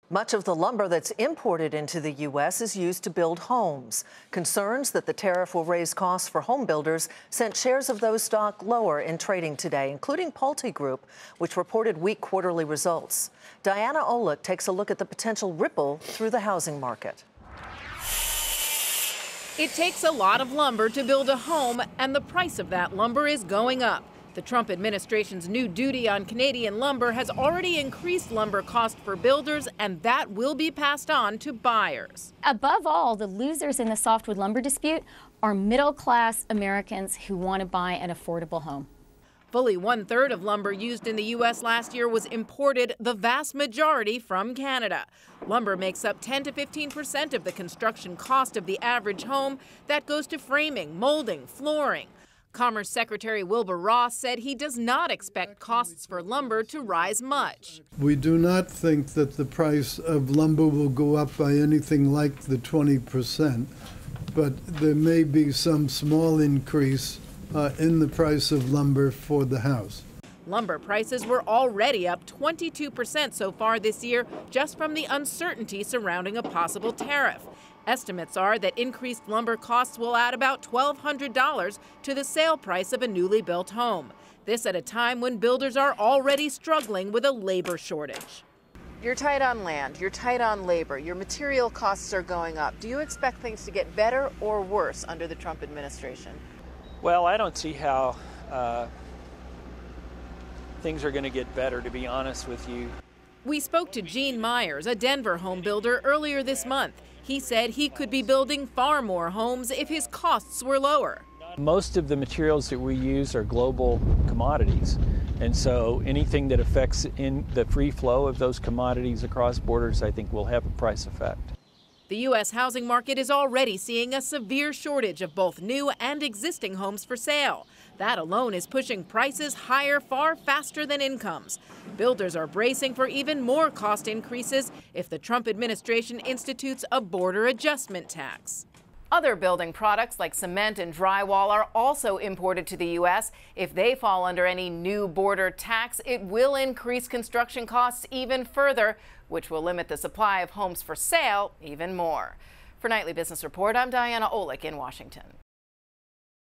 Much of the lumber that's imported into the U.S. is used to build homes. Concerns that the tariff will raise costs for home builders sent shares of those stock lower in trading today, including Pulte Group, which reported weak quarterly results. Diana Olick takes a look at the potential ripple through the housing market. It takes a lot of lumber to build a home, and the price of that lumber is going up. The Trump administration's new duty on Canadian lumber has already increased lumber cost for builders, and that will be passed on to buyers. Above all, the losers in the softwood lumber dispute are middle-class Americans who want to buy an affordable home. Fully 1/3 of lumber used in the U.S. last year was imported, the vast majority from Canada. Lumber makes up 10 to 15% of the construction cost of the average home. That goes to framing, molding, flooring. Commerce Secretary Wilbur Ross said he does not expect costs for lumber to rise much. We do not think that the price of lumber will go up by anything like the 20%, but there may be some small increase in the price of lumber for the house. Lumber prices were already up 22% so far this year, just from the uncertainty surrounding a possible tariff. Estimates are that increased lumber costs will add about $1,200 to the sale price of a newly built home. This at a time when builders are already struggling with a labor shortage. You're tight on land, you're tight on labor, your material costs are going up. Do you expect things to get better or worse under the Trump administration? Well, I don't see how things are going to get better, to be honest with you. We spoke to Gene Myers, a Denver home builder, earlier this month. He said he could be building far more homes if his costs were lower. Most of the materials that we use are global commodities, and so anything that affects in the free flow of those commodities across borders, I think, will have a price effect. The U.S. housing market is already seeing a severe shortage of both new and existing homes for sale. That alone is pushing prices higher far faster than incomes. Builders are bracing for even more cost increases if the Trump administration institutes a border adjustment tax. Other building products like cement and drywall are also imported to the U.S. If they fall under any new border tax, it will increase construction costs even further, which will limit the supply of homes for sale even more. For Nightly Business Report, I'm Diana Olick in Washington.